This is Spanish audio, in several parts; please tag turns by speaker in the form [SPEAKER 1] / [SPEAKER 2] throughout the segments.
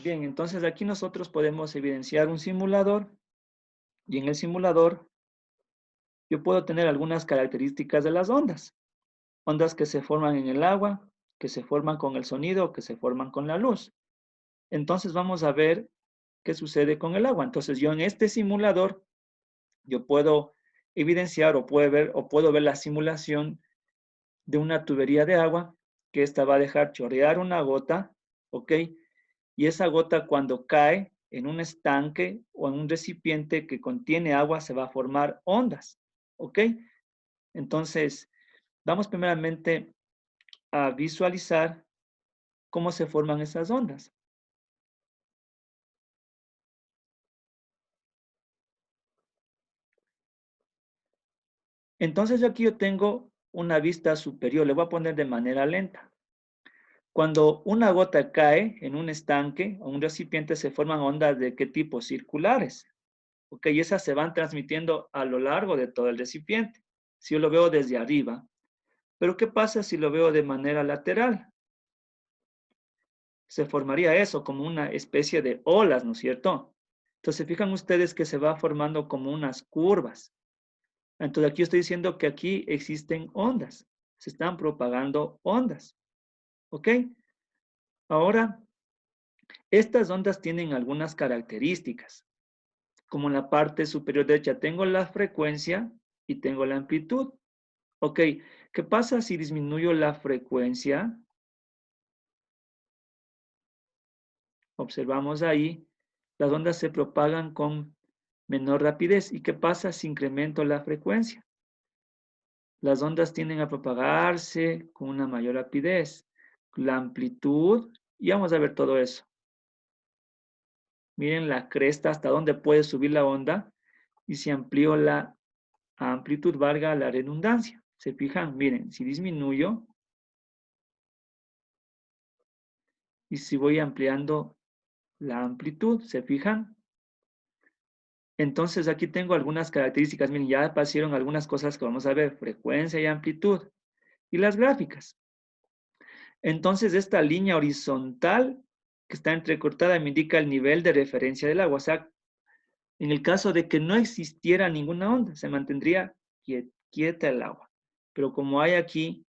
[SPEAKER 1] Bien, entonces aquí nosotros podemos evidenciar un simulador y en el simulador yo puedo tener algunas características de las ondas. Ondas que se forman en el agua, que se forman con el sonido, que se forman con la luz. Entonces vamos a ver qué sucede con el agua. Entonces yo en este simulador, yo puedo evidenciar o puedo ver la simulación de una tubería de agua, que esta va a dejar chorrear una gota, ¿ok? Y esa gota cuando cae en un estanque o en un recipiente que contiene agua se va a formar ondas, ¿ok? Entonces, vamos primeramente a visualizar cómo se forman esas ondas. Entonces, aquí yo tengo una vista superior, le voy a poner de manera lenta. Cuando una gota cae en un estanque o un recipiente, se forman ondas de qué tipo? Circulares. Ok, y esas se van transmitiendo a lo largo de todo el recipiente. Si yo lo veo desde arriba. Pero ¿qué pasa si lo veo de manera lateral? Se formaría eso como una especie de olas, ¿no es cierto? Entonces, fijan ustedes que se va formando como unas curvas. Entonces, aquí estoy diciendo que aquí existen ondas. Se están propagando ondas. ¿Ok? Ahora, estas ondas tienen algunas características. Como en la parte superior derecha tengo la frecuencia y tengo la amplitud. Ok, ¿qué pasa si disminuyo la frecuencia? Observamos ahí, las ondas se propagan con menor rapidez. ¿Y qué pasa si incremento la frecuencia? Las ondas tienden a propagarse con una mayor rapidez. La amplitud, y vamos a ver todo eso. Miren la cresta hasta dónde puede subir la onda. Y si amplío la amplitud, valga la redundancia. ¿Se fijan? Miren, si disminuyo y si voy ampliando la amplitud, ¿se fijan? Entonces aquí tengo algunas características. Miren, ya aparecieron algunas cosas que vamos a ver, frecuencia y amplitud. Y las gráficas. Entonces esta línea horizontal que está entrecortada me indica el nivel de referencia del agua. O sea, en el caso de que no existiera ninguna onda, se mantendría quieta el agua. Pero como hay aquí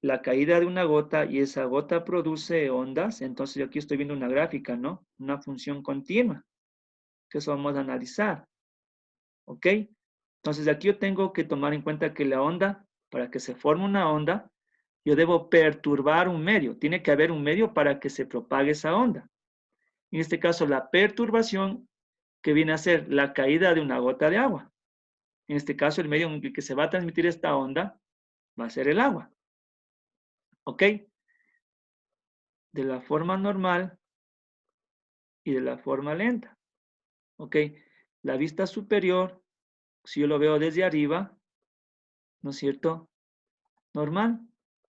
[SPEAKER 1] la caída de una gota y esa gota produce ondas, entonces yo aquí estoy viendo una gráfica, ¿no? Una función continua, que eso vamos a analizar. ¿Ok? Entonces aquí yo tengo que tomar en cuenta que la onda, para que se forme una onda, yo debo perturbar un medio. Tiene que haber un medio para que se propague esa onda. En este caso, la perturbación, que viene a ser la caída de una gota de agua. En este caso, el medio en el que se va a transmitir esta onda va a ser el agua. ¿Ok? De la forma normal y de la forma lenta. ¿Ok? La vista superior, si yo lo veo desde arriba, ¿no es cierto? Normal,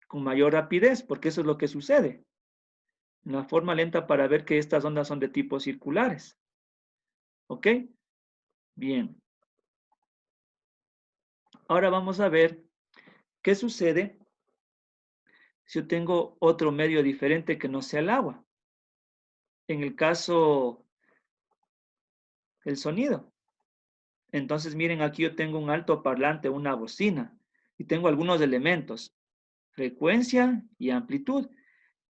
[SPEAKER 1] con mayor rapidez, porque eso es lo que sucede. Una forma lenta para ver que estas ondas son de tipo circulares. ¿Ok? Bien. Ahora vamos a ver qué sucede si yo tengo otro medio diferente que no sea el agua. En el caso del sonido. Entonces, miren, aquí yo tengo un altoparlante, una bocina, y tengo algunos elementos, frecuencia y amplitud.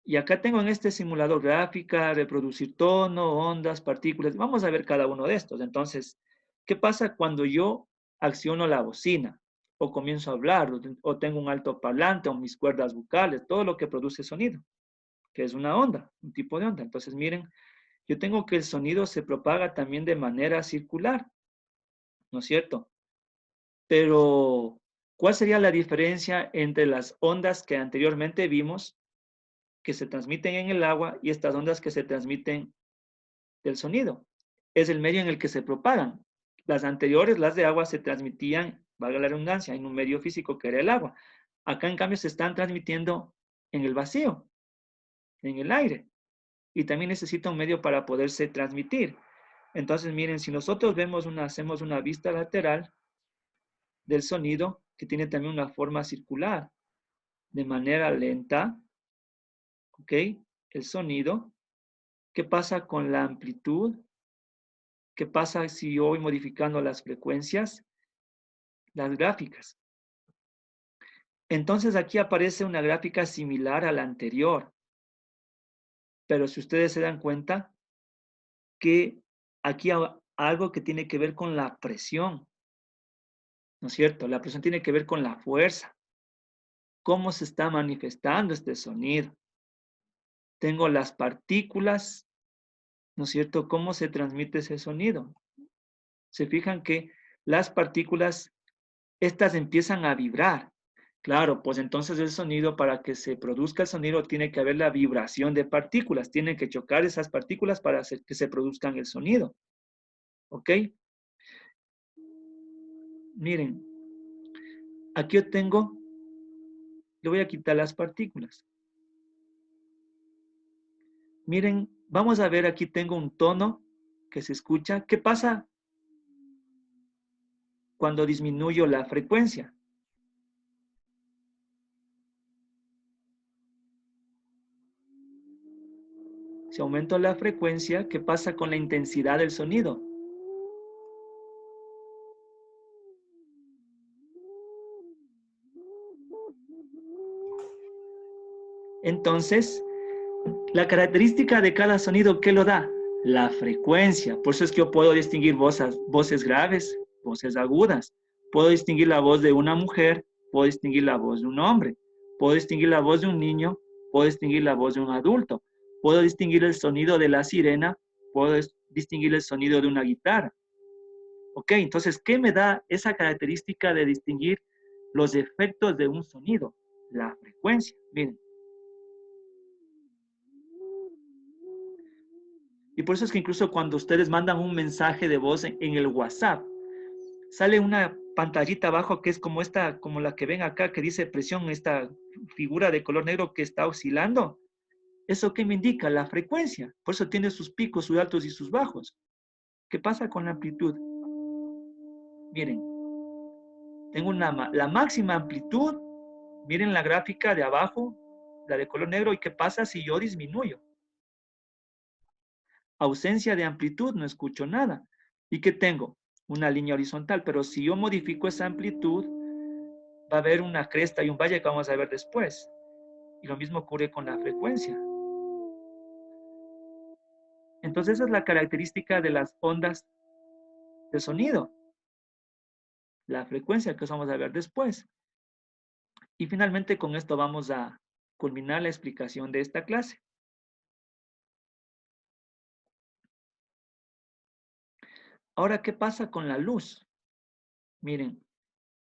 [SPEAKER 1] Y acá tengo en este simulador gráfica, reproducir tono, ondas, partículas. Vamos a ver cada uno de estos. Entonces, ¿qué pasa cuando yo acciono la bocina? O comienzo a hablar, o tengo un altoparlante, o mis cuerdas vocales, todo lo que produce sonido, que es una onda, un tipo de onda. Entonces, miren, yo tengo que el sonido se propaga también de manera circular, ¿no es cierto? Pero, ¿cuál sería la diferencia entre las ondas que anteriormente vimos, que se transmiten en el agua, y estas ondas que se transmiten del sonido? Es el medio en el que se propagan. Las anteriores, las de agua, se transmitían, valga la redundancia, en un medio físico que era el agua. Acá, en cambio, se están transmitiendo en el vacío, en el aire. Y también necesita un medio para poderse transmitir. Entonces, miren, si nosotros hacemos una vista lateral del sonido, que tiene también una forma circular, de manera lenta, ¿ok? El sonido. ¿Qué pasa con la amplitud? ¿Qué pasa si yo voy modificando las frecuencias? Las gráficas. Entonces aquí aparece una gráfica similar a la anterior, pero si ustedes se dan cuenta que aquí hay algo que tiene que ver con la presión, ¿no es cierto? La presión tiene que ver con la fuerza, cómo se está manifestando este sonido. Tengo las partículas, ¿no es cierto? ¿Cómo se transmite ese sonido? Se fijan que las partículas, estas empiezan a vibrar. Claro, pues entonces el sonido, para que se produzca el sonido, tiene que haber la vibración de partículas. Tienen que chocar esas partículas para hacer que se produzcan el sonido. ¿Ok? Miren, aquí yo tengo, le voy a quitar las partículas. Miren, vamos a ver, aquí tengo un tono que se escucha. ¿Qué pasa cuando disminuyo la frecuencia? Si aumento la frecuencia, ¿qué pasa con la intensidad del sonido? Entonces, la característica de cada sonido, ¿qué lo da? La frecuencia. Por eso es que yo puedo distinguir voces graves, voces agudas. Puedo distinguir la voz de una mujer, puedo distinguir la voz de un hombre. Puedo distinguir la voz de un niño, puedo distinguir la voz de un adulto. Puedo distinguir el sonido de la sirena, puedo distinguir el sonido de una guitarra. ¿Ok? Entonces, ¿qué me da esa característica de distinguir los efectos de un sonido? La frecuencia. Miren. Y por eso es que incluso cuando ustedes mandan un mensaje de voz en el WhatsApp, sale una pantallita abajo que es como esta, como la que ven acá, que dice presión, esta figura de color negro que está oscilando. ¿Eso qué me indica? La frecuencia. Por eso tiene sus picos, sus altos y sus bajos. ¿Qué pasa con la amplitud? Miren, tengo la máxima amplitud. Miren la gráfica de abajo, la de color negro. ¿Y qué pasa si yo disminuyo? Ausencia de amplitud, no escucho nada. ¿Y qué tengo? Una línea horizontal, pero si yo modifico esa amplitud, va a haber una cresta y un valle que vamos a ver después. Y lo mismo ocurre con la frecuencia. Entonces esa es la característica de las ondas de sonido, la frecuencia que vamos a ver después. Y finalmente con esto vamos a culminar la explicación de esta clase. Ahora, ¿qué pasa con la luz? Miren,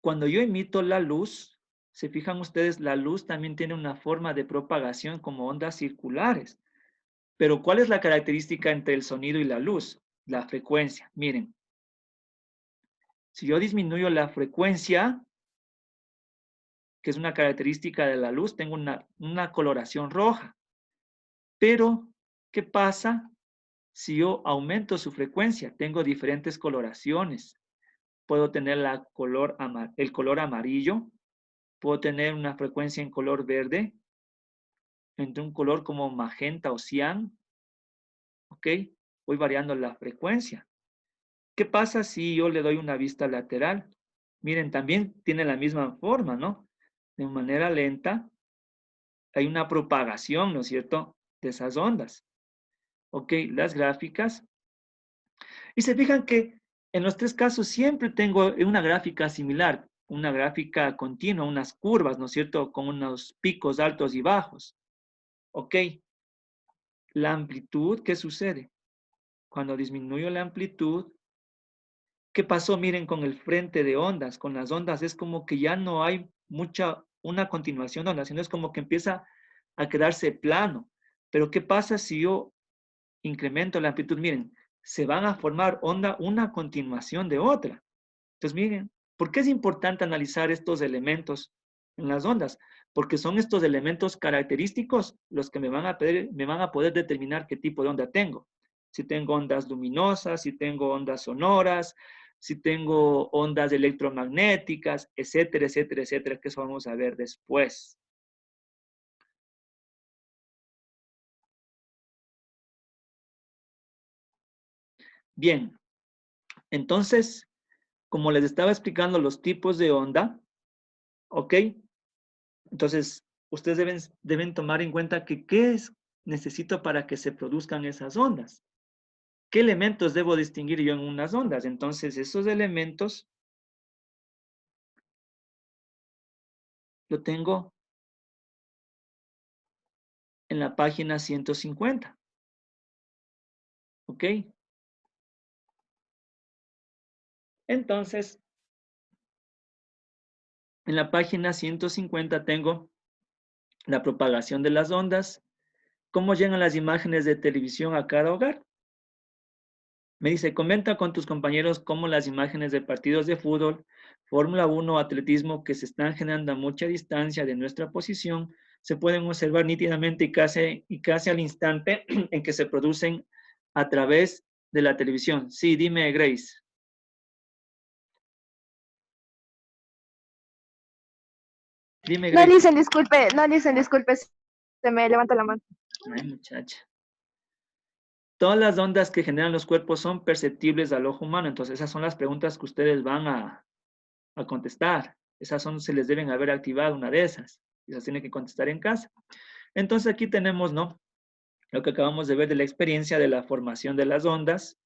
[SPEAKER 1] cuando yo emito la luz, se fijan ustedes, la luz también tiene una forma de propagación como ondas circulares. Pero ¿cuál es la característica entre el sonido y la luz? La frecuencia. Miren, si yo disminuyo la frecuencia, que es una característica de la luz, tengo una coloración roja. Pero, ¿qué pasa si yo aumento su frecuencia? Tengo diferentes coloraciones. Puedo tener el color amarillo, puedo tener una frecuencia en color verde, entre un color como magenta o cian, ¿ok? Voy variando la frecuencia. ¿Qué pasa si yo le doy una vista lateral? Miren, también tiene la misma forma, ¿no? De manera lenta hay una propagación, ¿no es cierto?, de esas ondas. Ok, las gráficas. Y se fijan que en los tres casos siempre tengo una gráfica similar, una gráfica continua, unas curvas, ¿no es cierto?, con unos picos altos y bajos. Ok, la amplitud, ¿qué sucede? Cuando disminuyo la amplitud, ¿qué pasó? Miren, con el frente de ondas, con las ondas, es como que ya no hay una continuación de ondas, sino es como que empieza a quedarse plano. Pero ¿qué pasa si yo incremento la amplitud? Miren, se van a formar una a continuación de otra. Entonces, miren, ¿por qué es importante analizar estos elementos en las ondas? Porque son estos elementos característicos los que me van a poder determinar qué tipo de onda tengo. Si tengo ondas luminosas, si tengo ondas sonoras, si tengo ondas electromagnéticas, etcétera, etcétera, etcétera, que eso vamos a ver después. Bien, entonces, como les estaba explicando los tipos de onda, ¿ok? Entonces, ustedes deben tomar en cuenta que qué necesito para que se produzcan esas ondas. ¿Qué elementos debo distinguir yo en unas ondas? Entonces, esos elementos lo tengo en la página 150. ¿Ok? Entonces, en la página 150 tengo la propagación de las ondas, cómo llegan las imágenes de televisión a cada hogar. Me dice, comenta con tus compañeros cómo las imágenes de partidos de fútbol, Fórmula 1 o atletismo que se están generando a mucha distancia de nuestra posición se pueden observar nítidamente y casi al instante en que se producen a través de la televisión. Sí, dime, Grace. Dime,
[SPEAKER 2] No,
[SPEAKER 1] Grace.
[SPEAKER 2] Listen, disculpe, se me levanta la mano.
[SPEAKER 1] Ay, muchacha. Todas las ondas que generan los cuerpos son perceptibles al ojo humano. Entonces, esas son las preguntas que ustedes van a contestar. Esas son, se les deben haber activado una de esas. Y esas tienen que contestar en casa. Entonces, aquí tenemos, ¿no? Lo que acabamos de ver de la experiencia de la formación de las ondas.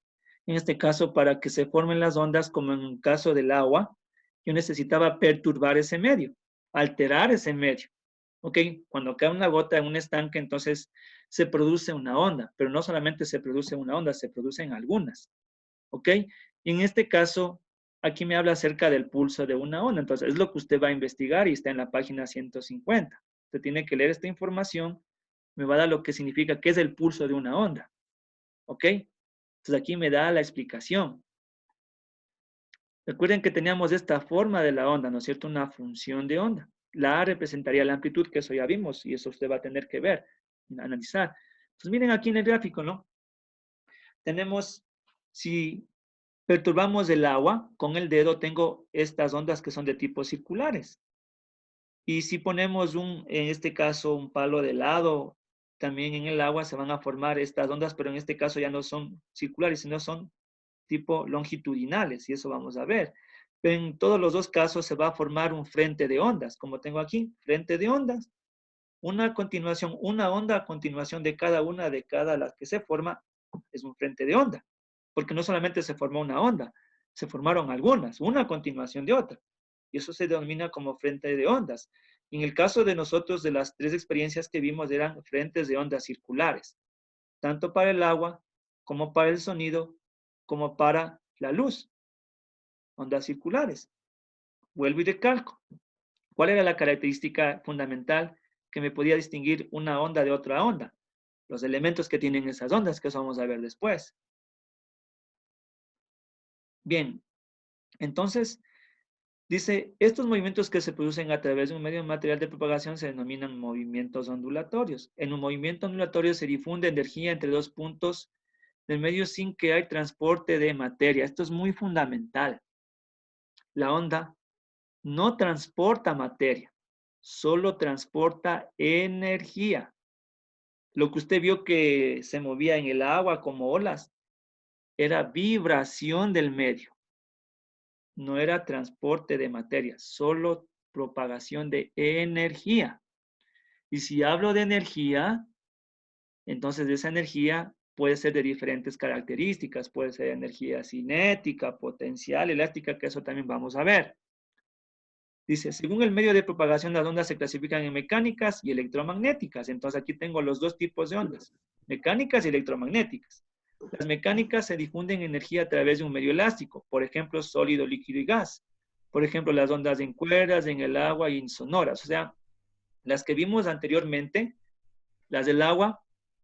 [SPEAKER 1] En este caso, para que se formen las ondas, como en el caso del agua, yo necesitaba perturbar ese medio, alterar ese medio. ¿Ok? Cuando cae una gota en un estanque, entonces se produce una onda, pero no solamente se produce una onda, se producen algunas. ¿Ok? Y en este caso, aquí me habla acerca del pulso de una onda. Entonces, es lo que usted va a investigar y está en la página 150. Usted tiene que leer esta información, me va a dar lo que significa qué es el pulso de una onda. ¿Ok? Entonces, aquí me da la explicación. Recuerden que teníamos esta forma de la onda, ¿no es cierto? Una función de onda. La A representaría la amplitud, que eso ya vimos, y eso usted va a tener que ver, analizar. Entonces, miren aquí en el gráfico, ¿no? Tenemos, si perturbamos el agua, con el dedo tengo estas ondas que son de tipo circulares. Y si ponemos en este caso, un palo de helado, también en el agua se van a formar estas ondas, pero en este caso ya no son circulares, sino son tipo longitudinales, y eso vamos a ver. En todos los dos casos se va a formar un frente de ondas, como tengo aquí, frente de ondas. Una continuación, una onda a continuación de cada una de cada las que se forma, es un frente de onda. Porque no solamente se formó una onda, se formaron algunas, una a continuación de otra. Y eso se denomina como frente de ondas. En el caso de nosotros, de las tres experiencias que vimos, eran frentes de ondas circulares, tanto para el agua, como para el sonido, como para la luz. Ondas circulares. Vuelvo y recalco. ¿Cuál era la característica fundamental que me podía distinguir una onda de otra onda? Los elementos que tienen esas ondas, que eso vamos a ver después. Bien, entonces, dice, estos movimientos que se producen a través de un medio material de propagación se denominan movimientos ondulatorios. En un movimiento ondulatorio se difunde energía entre dos puntos del medio sin que haya transporte de materia. Esto es muy fundamental. La onda no transporta materia, solo transporta energía. Lo que usted vio que se movía en el agua como olas era vibración del medio. No era transporte de materia, solo propagación de energía. Y si hablo de energía, entonces esa energía puede ser de diferentes características. Puede ser energía cinética, potencial, elástica, que eso también vamos a ver. Dice, según el medio de propagación, las ondas se clasifican en mecánicas y electromagnéticas. Entonces aquí tengo los dos tipos de ondas, mecánicas y electromagnéticas. Las mecánicas se difunden energía a través de un medio elástico, por ejemplo, sólido, líquido y gas. Por ejemplo, las ondas en cuerdas, en el agua y en sonoras. O sea, las que vimos anteriormente, las del agua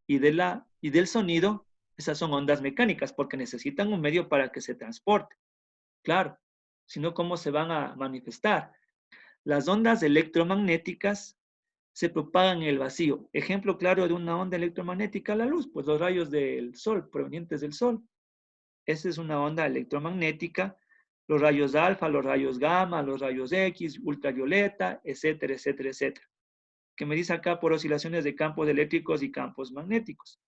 [SPEAKER 1] y del sonido, esas son ondas mecánicas porque necesitan un medio para que se transporte. Claro, sino cómo se van a manifestar. Las ondas electromagnéticas se propagan en el vacío. Ejemplo claro de una onda electromagnética, la luz, pues los rayos del sol, provenientes del sol. Esa es una onda electromagnética, los rayos alfa, los rayos gamma, los rayos X, ultravioleta, etcétera, etcétera, etcétera. Que me dice acá por oscilaciones de campos eléctricos y campos magnéticos.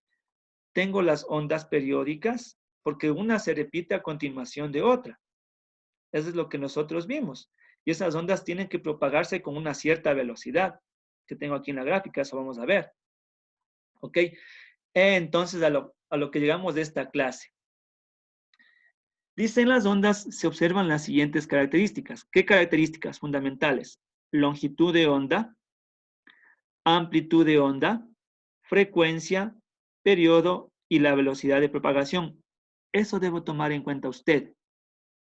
[SPEAKER 1] Tengo las ondas periódicas, porque una se repite a continuación de otra. Eso es lo que nosotros vimos. Y esas ondas tienen que propagarse con una cierta velocidad, que tengo aquí en la gráfica, eso vamos a ver. ¿Ok? Entonces, a lo que llegamos de esta clase. Dice, en las ondas se observan las siguientes características. ¿Qué características fundamentales? Longitud de onda, amplitud de onda, frecuencia, periodo y la velocidad de propagación. Eso debo tomar en cuenta usted.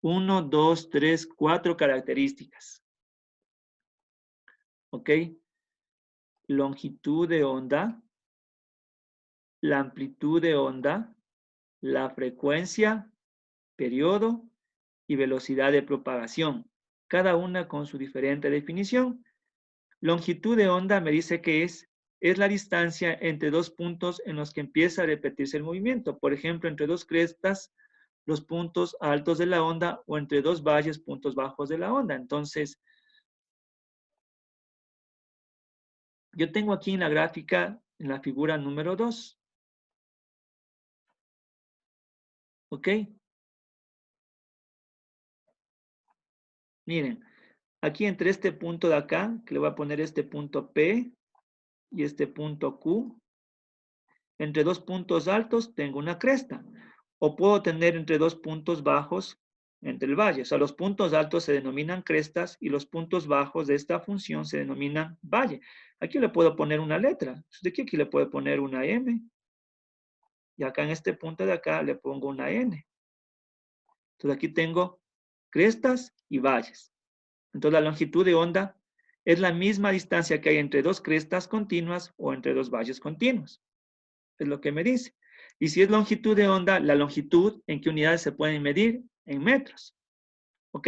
[SPEAKER 1] 1, 2, 3, 4 características. ¿Ok? Longitud de onda, la amplitud de onda, la frecuencia, periodo y velocidad de propagación. Cada una con su diferente definición. Longitud de onda me dice que es la distancia entre dos puntos en los que empieza a repetirse el movimiento. Por ejemplo, entre dos crestas, los puntos altos de la onda, o entre dos valles, puntos bajos de la onda. Entonces, yo tengo aquí en la gráfica, en la figura número 2. ¿Ok? Miren, aquí entre este punto de acá, que le voy a poner este punto P y este punto Q, entre dos puntos altos tengo una cresta. O puedo tener entre dos puntos bajos entre el valle. O sea, los puntos altos se denominan crestas y los puntos bajos de esta función se denominan valle. Aquí le puedo poner una letra. ¿De qué aquí le puedo poner una M? Y acá en este punto de acá le pongo una N. Entonces aquí tengo crestas y valles. Entonces la longitud de onda es la misma distancia que hay entre dos crestas continuas o entre dos valles continuos. Es lo que me dice. Y si es longitud de onda, la longitud, ¿en qué unidades se pueden medir? En metros. ¿Ok?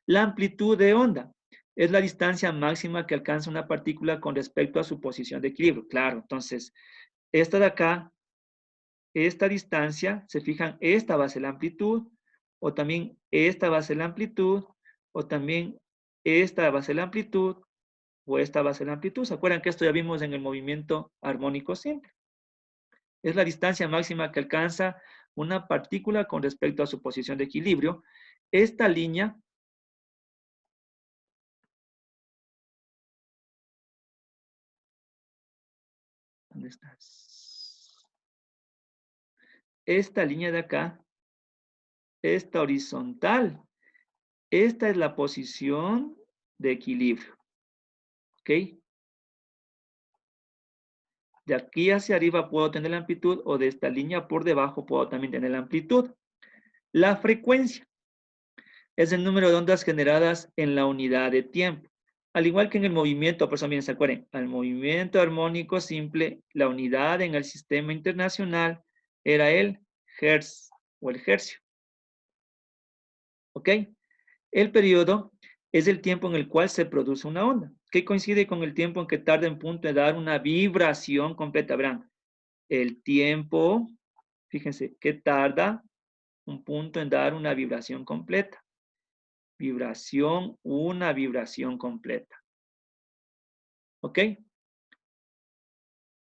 [SPEAKER 1] La amplitud de onda es la distancia máxima que alcanza una partícula con respecto a su posición de equilibrio. Claro, entonces, esta de acá, esta distancia, se fijan, esta va a ser la amplitud, o también esta va a ser la amplitud, o también esta va a ser la amplitud, o esta va a ser la amplitud. ¿Se acuerdan que esto ya vimos en el movimiento armónico simple? Es la distancia máxima que alcanza una partícula con respecto a su posición de equilibrio. Esta línea ¿dónde está? Esta línea de acá, esta horizontal, esta es la posición de equilibrio. ¿Ok? De aquí hacia arriba puedo tener la amplitud, o de esta línea por debajo puedo también tener la amplitud. La frecuencia es el número de ondas generadas en la unidad de tiempo. Al igual que en el movimiento, por eso bien se acuerden, al movimiento armónico simple, la unidad en el sistema internacional era el hertz o el hercio. ¿Ok? El periodo es el tiempo en el cual se produce una onda, que coincide con el tiempo en que tarda en punto de dar una vibración completa. Verán, el tiempo, fíjense, que tarda un punto en dar una vibración completa. Vibración, una vibración completa. ¿Ok?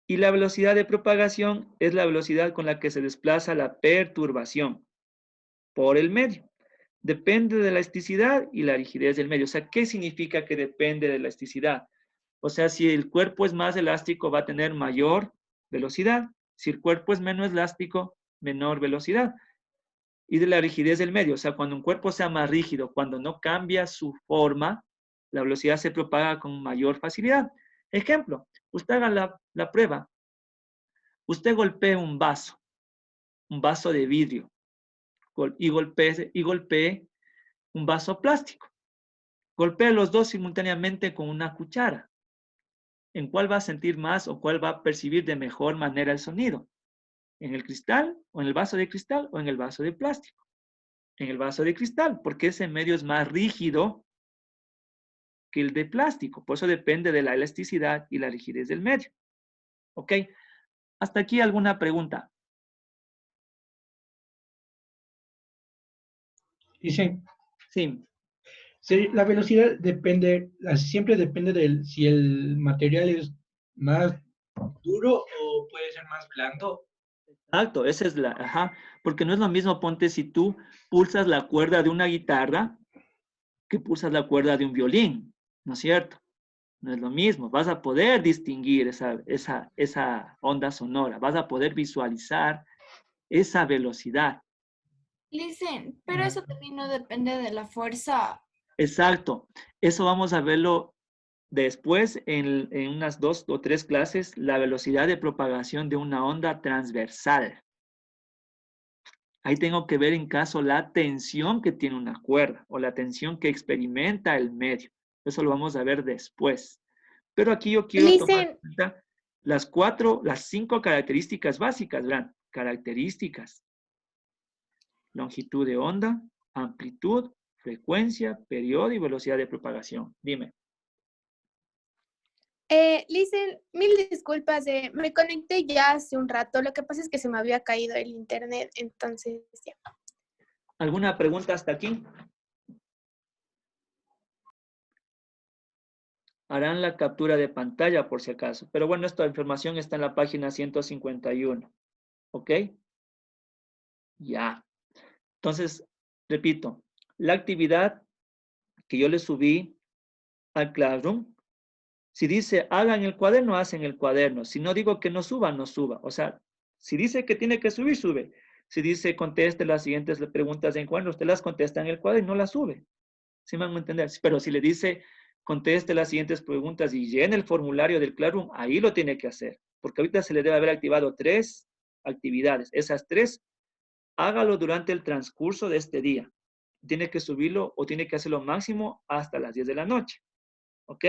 [SPEAKER 1] Y la velocidad de propagación es la velocidad con la que se desplaza la perturbación por el medio. Depende de la elasticidad y la rigidez del medio. O sea, ¿qué significa que depende de la elasticidad? O sea, si el cuerpo es más elástico, va a tener mayor velocidad. Si el cuerpo es menos elástico, menor velocidad. Y de la rigidez del medio. O sea, cuando un cuerpo sea más rígido, cuando no cambia su forma, la velocidad se propaga con mayor facilidad. Ejemplo, usted haga la prueba. Usted golpea un vaso de vidrio, y golpee un vaso plástico. Golpea los dos simultáneamente con una cuchara. ¿En cuál va a sentir más o cuál va a percibir de mejor manera el sonido? ¿En el cristal o en el vaso de cristal o en el vaso de plástico? En el vaso de cristal, porque ese medio es más rígido que el de plástico. Por eso depende de la elasticidad y la rigidez del medio. ¿Ok? Hasta aquí alguna pregunta.
[SPEAKER 3] Dice,
[SPEAKER 1] Sí.
[SPEAKER 3] la velocidad depende, siempre depende de si el material es más duro o puede ser más blando.
[SPEAKER 1] Exacto, esa es la, ajá, porque no es lo mismo, ponte, si tú pulsas la cuerda de una guitarra que pulsas la cuerda de un violín, ¿no es cierto? No es lo mismo, vas a poder distinguir esa onda sonora, vas a poder visualizar esa velocidad.
[SPEAKER 4] Listen, pero eso también no depende de la fuerza.
[SPEAKER 1] Exacto, eso vamos a verlo después en unas 2 o 3 clases, la velocidad de propagación de una onda transversal. Ahí tengo que ver en caso la tensión que tiene una cuerda o la tensión que experimenta el medio. Eso lo vamos a ver después. Pero aquí yo quiero tomar en
[SPEAKER 2] Listen,
[SPEAKER 1] cuenta las 5 características básicas, ¿verdad? Características. Longitud de onda, amplitud, frecuencia, periodo y velocidad de propagación. Dime.
[SPEAKER 2] Listen, mil disculpas, me conecté ya hace un rato, lo que pasa es que se me había caído el internet, entonces ya.
[SPEAKER 1] ¿Alguna pregunta hasta aquí? Harán la captura de pantalla por si acaso. Pero bueno, esta información está en la página 151. ¿Ok? Ya. Entonces, repito, la actividad que yo le subí al Classroom, si dice hagan el cuaderno, hacen el cuaderno. Si no digo que no suba, no suba. O sea, si dice que tiene que subir, sube. Si dice conteste las siguientes preguntas de encuentro, usted las contesta en el cuaderno y no las sube. ¿Sí me van a entender? Pero si le dice conteste las siguientes preguntas y llene el formulario del Classroom, ahí lo tiene que hacer. Porque ahorita se le debe haber activado 3 actividades. Esas 3, hágalo durante el transcurso de este día. Tiene que subirlo o tiene que hacerlo máximo hasta las 10 de la noche. ¿Ok?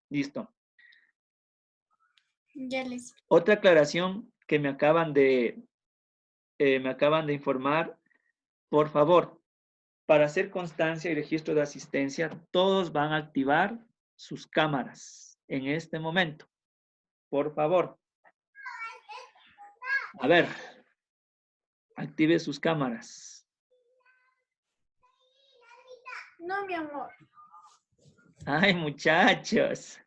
[SPEAKER 1] Listo.
[SPEAKER 4] Ya les.
[SPEAKER 1] Otra aclaración que me acaban de informar, por favor, para hacer constancia y registro de asistencia, todos van a activar sus cámaras en este momento. Por favor. A ver, active sus cámaras.
[SPEAKER 4] No, mi amor.
[SPEAKER 1] Ay, muchachos.